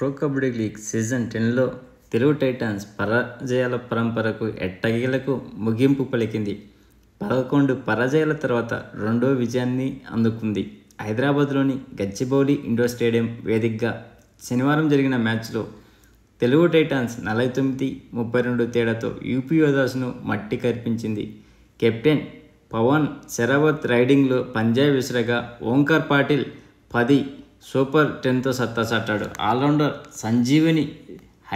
Pro Kabaddi League season 10లో Telugu Titans పరాజయాల పరంపరకు ఎట్టకేలకు ముగింపు పలికింది. 11 పరాజయాల తర్వాత రెండో విజయాన్ని అందుకుంది. హైదరాబాద్లోని గచ్చిబౌలి ఇండోర్ స్టేడియం వేదికగా శనివారం జరిగిన మ్యాచ్లో తెలుగు టైటాన్స్ 49-32 తేడాతో యూపీ యోధాస్ను మట్టి కరిపించింది. కెప్టెన్ పవన్ షెరావత్ రైడింగ్లో పంజాబ్ విసిరగా ఓంకార్ పాటిల్ 10 సూపర్ 10తో సత్తా చాటాడు. ఆల్రౌండర్ సంజీవని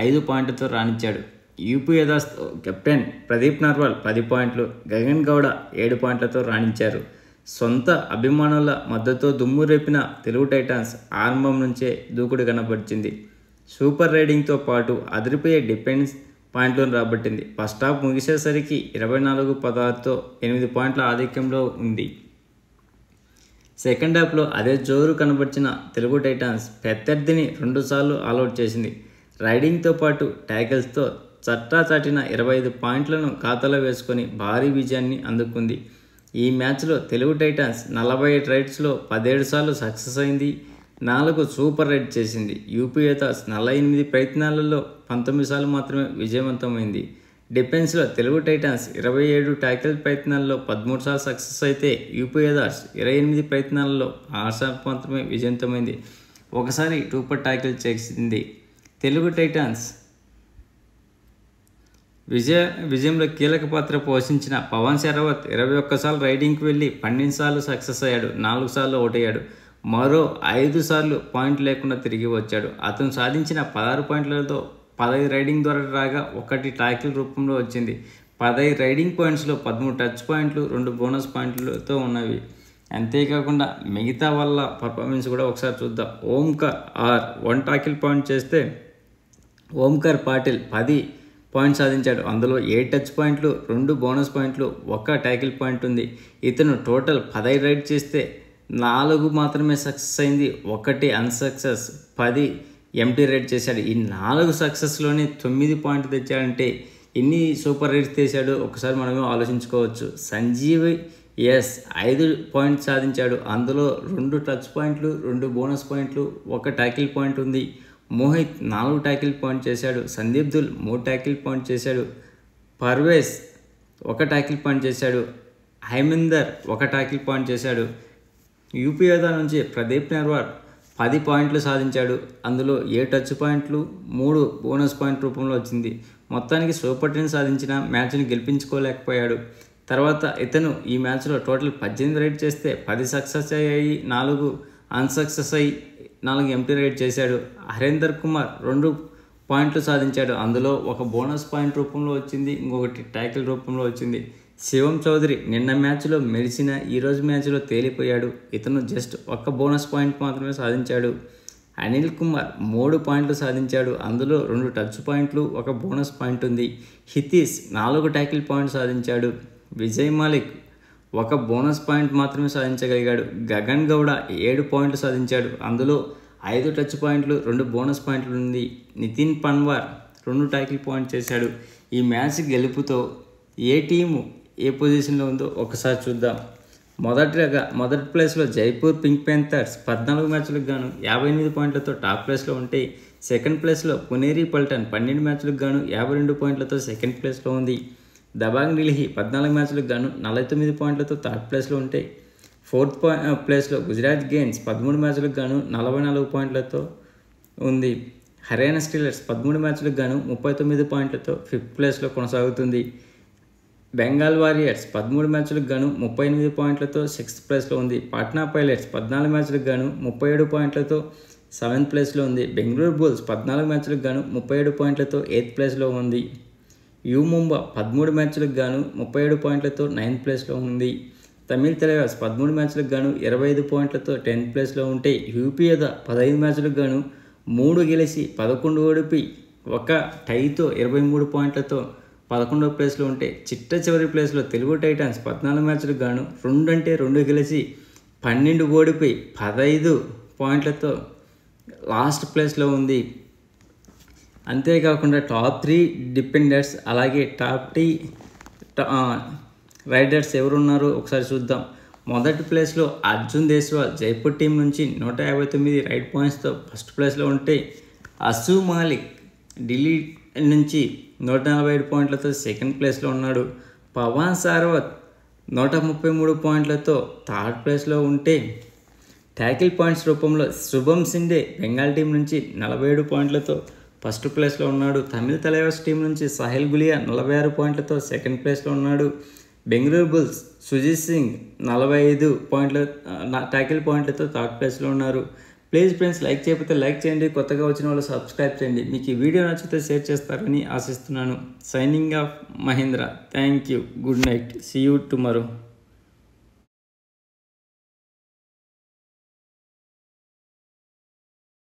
5 పాయింట్లతో రాణించాడు. యూపీ యోధాస్ కెప్టెన్ ప్రదీప్ నర్వాల్ 10 పాయింట్లు, గగన్ గౌడ 7 పాయింట్లతో రాణించారు. సొంత అభిమానుల మద్దతుతో దుమ్ము రేపిన తెలుగు టైటాన్స్ ఆరంభం నుంచే దూకుడు కనబరిచింది. సూపర్ రైడింగ్తో పాటు అదిరిపోయే డిఫెన్స్ పాయింట్లను రాబట్టింది. ఫస్ట్ హాఫ్ ముగిసేసరికి 24-16తో 8 పాయింట్ల ఆధిక్యంలో ఉంది. సెకండ్ హాఫ్లో అదే జోరు కనబర్చిన తెలుగు టైటాన్స్ ప్రత్యర్థిని 2 సార్లు ఆల్అవుట్ చేసింది. రైడింగ్తో పాటు ట్యాకిల్స్తో చట్టా చాటిన 25 పాయింట్లను ఖాతాలో వేసుకొని భారీ విజయాన్ని అందుకుంది. ఈ మ్యాచ్లో తెలుగు టైటాన్స్ 48 రైడ్స్లో 17 సార్లు సక్సెస్ అయింది, 4 సూపర్ రైడ్ చేసింది. యూపీ యోధాస్ 48 ప్రయత్నాలలో 19 సార్లు మాత్రమే విజయవంతమైంది. డిఫెన్స్లో తెలుగు టైటాన్స్ 27 ట్యాకిల్ ప్రయత్నాల్లో 13 సార్లు సక్సెస్ అయితే యూపీ యోధాస్ 28 ప్రయత్నాలలో 6 సార్లు మాత్రమే విజయవంతమైంది. ఒకసారి సూపర్ ట్యాకిల్ చేసింది. తెలుగు టైటాన్స్ విజయంలో కీలక పాత్ర పోషించిన పవన్ షెరావత్ 21 సార్లు రైడింగ్కి వెళ్ళి 12 సార్లు సక్సెస్ అయ్యాడు, 4 సార్లు అవుట్ అయ్యాడు. మరో 5 సార్లు పాయింట్ లేకుండా తిరిగి వచ్చాడు. అతను సాధించిన 16 పాయింట్లతో 15 రైడింగ్ ద్వారా రాగా 1 ట్యాకిల్ రూపంలో వచ్చింది. 15 రైడింగ్ పాయింట్స్లో 13 టచ్ పాయింట్లు, 2 బోనస్ పాయింట్లతో ఉన్నవి. అంతేకాకుండా మిగతా వాళ్ళ పర్ఫార్మెన్స్ కూడా ఒకసారి చూద్దాం. ఓంకార్ 1 ట్యాకిల్ పాయింట్ చేస్తే ఓంకార్ పాటిల్ 10 పాయింట్స్ సాధించాడు. అందులో 7 టచ్ పాయింట్లు, 2 బోనస్ పాయింట్లు, 1 ట్యాకిల్ పాయింట్ ఉంది. ఇతను టోటల్ 15 రైడ్ చేస్తే 4 మాత్రమే సక్సెస్ అయింది, 1 అన్సక్సెస్, 10 ఎంటీ రైడ్ చేశాడు. ఈ 4 సక్సెస్లోనే 9 పాయింట్లు తెచ్చాడంటే ఎన్ని సూపర్ రైడ్స్ చేశాడో ఒకసారి మనమే ఆలోచించుకోవచ్చు. సంజీవ్ 5 పాయింట్స్ సాధించాడు. అందులో 2 టచ్ పాయింట్లు, 2 బోనస్ పాయింట్లు, 1 ట్యాకిల్ పాయింట్ ఉంది. మోహిత్ 4 ట్యాకిల్ పాయింట్ చేశాడు. సందీప్ దుల్ 3 ట్యాకిల్ పాయింట్ చేశాడు. పర్వేజ్ 1 ట్యాకిల్ పాయింట్ చేశాడు. హైమిందర్ 1 ట్యాకిల్ పాయింట్ చేశాడు. యూపీ యోధా నుంచి ప్రదీప్ నర్వాల్ 10 పాయింట్లు సాధించాడు. అందులో 7 టచ్ పాయింట్లు, 3 బోనస్ పాయింట్ రూపంలో వచ్చింది. మొత్తానికి సూపర్ 10 సాధించిన మ్యాచ్ని గెలిపించుకోలేకపోయాడు. తర్వాత ఇతను ఈ మ్యాచ్లో టోటల్ 18 రైడ్ చేస్తే 10 సక్సెస్ అయ్యాయి, 4 అన్సక్సెస్ అయ్యి 4 ఎంటీ రైడ్ చేశాడు. హరేందర్ కుమార్ 2 పాయింట్లు సాధించాడు. అందులో 1 బోనస్ పాయింట్ రూపంలో వచ్చింది, ఇంకొకటి ట్యాకిల్ రూపంలో వచ్చింది. శివం చౌదరి నిన్న మ్యాచ్లో మెరిసిన ఈరోజు మ్యాచ్లో తేలిపోయాడు. ఇతను జస్ట్ 1 బోనస్ పాయింట్ మాత్రమే సాధించాడు. అనిల్ కుమార్ 3 పాయింట్లు సాధించాడు. అందులో 2 టచ్ పాయింట్లు, 1 బోనస్ పాయింట్ ఉంది. హితీష్ 4 ట్యాకిల్ పాయింట్ సాధించాడు. విజయ్ మాలిక్ 1 బోనస్ పాయింట్ మాత్రమే సాధించగలిగాడు. గగన్ గౌడ 7 పాయింట్లు సాధించాడు. అందులో 5 టచ్ పాయింట్లు, 2 బోనస్ పాయింట్లు ఉంది. నితిన్ పన్వార్ 2 ట్యాకిల్ పాయింట్ చేశాడు. ఈ మ్యాచ్ గెలుపుతో ఏ టీము ఏ పొజిషన్లో ఉందో ఒకసారి చూద్దాం. మొదటి ప్లేస్లో జైపూర్ పింక్ ప్యాంథర్స్ 14 మ్యాచ్లకు గాను 58 పాయింట్లతో టాప్ ప్లేస్లో ఉంటే, సెకండ్ ప్లేస్లో పునేరి పల్టన్ 12 మ్యాచ్లకు గాను 52 పాయింట్లతో సెకండ్ ప్లేస్లో ఉంది. దబాంగ్ ఢిల్లీ 14 మ్యాచ్లకు గాను 49 పాయింట్లతో థర్డ్ ప్లేస్లో ఉంటే, ఫోర్త్ ప్లేస్లో గుజరాత్ గెయిన్స్ 13 మ్యాచ్లకు గాను 44 పాయింట్లతో ఉంది. హర్యానా స్టీలర్స్ 13 మ్యాచ్లకు గాను 39 పాయింట్లతో ఫిఫ్త్ ప్లేస్లో కొనసాగుతుంది. బెంగాల్ వారియర్స్ 13 మ్యాచ్లకు గాను 38 పాయింట్లతో సిక్స్త్ ప్లేస్లో ఉంది. పాట్నా పైలట్స్ 14 మ్యాచ్లకు గాను 37 పాయింట్లతో సెవెంత్ ప్లేస్లో ఉంది. బెంగళూరు బుల్స్ 14 మ్యాచ్లకు గాను 37 పాయింట్లతో ఎయిత్ ప్లేస్లో ఉంది. యూ ముంబా 13 మ్యాచ్లకు గాను 37 పాయింట్లతో నైన్త్ ప్లేస్లో ఉంది. తమిళ్ తలవాస్ 13 మ్యాచ్లకు గాను 25 పాయింట్లతో 10th ప్లేస్లో ఉంటే, యూపీ యోధా 15 మ్యాచ్లకు గాను 3 గెలిచి 11 ఓడిపి 1 టైతో 23 పాయింట్లతో 11వ ప్లేస్లో ఉంటే, చిట్ట చివరి ప్లేస్లో తెలుగు టైటాన్స్ 14 మ్యాచ్లకు గాను 2 గెలిచి 12 ఓడిపి 15 పాయింట్లతో లాస్ట్ ప్లేస్లో ఉంది. అంతేకాకుండా టాప్ 3 డిపెండర్స్ అలాగే టాప్ 3 రైడర్స్ ఎవరున్నారో ఒకసారి చూద్దాం. మొదటి ప్లేస్లో అర్జున్ దేశ్వాల్ జైపూర్ టీం నుంచి 159 రైడ్ పాయింట్స్తో ఫస్ట్ ప్లేస్లో ఉంటే, అసు మాలిక్ ఢిల్లీ నుంచి 147 పాయింట్లతో సెకండ్ ప్లేస్లో ఉన్నాడు. పవన్ సారవత్ 133 పాయింట్లతో థర్డ్ ప్లేస్లో ఉంటే, ట్యాకిల్ పాయింట్స్ రూపంలో శుభం సిండే బెంగాల్ టీం నుంచి 47 పాయింట్లతో ఫస్ట్ ప్లేస్లో ఉన్నాడు. తమిళ తలైవర్స్ టీం నుంచి సాహిల్ గులియా 46 పాయింట్లతో సెకండ్ ప్లేస్లో ఉన్నాడు. బెంగళూరు బుల్స్ సుజిత్ సింగ్ 45 పాయింట్ల ట్యాకిల్ పాయింట్లతో థర్డ్ ప్లేస్లో ఉన్నారు. ప్లీజ్ ఫ్రెండ్స్, లైక్ చేయకపోతే లైక్ చేయండి, కొత్తగా వచ్చిన వాళ్ళు సబ్స్క్రైబ్ చేయండి. మీకు ఈ వీడియో నచ్చితే షేర్ చేస్తారని ఆశిస్తున్నాను. Signing off Mahendra. Thank you. Good night. See you tomorrow.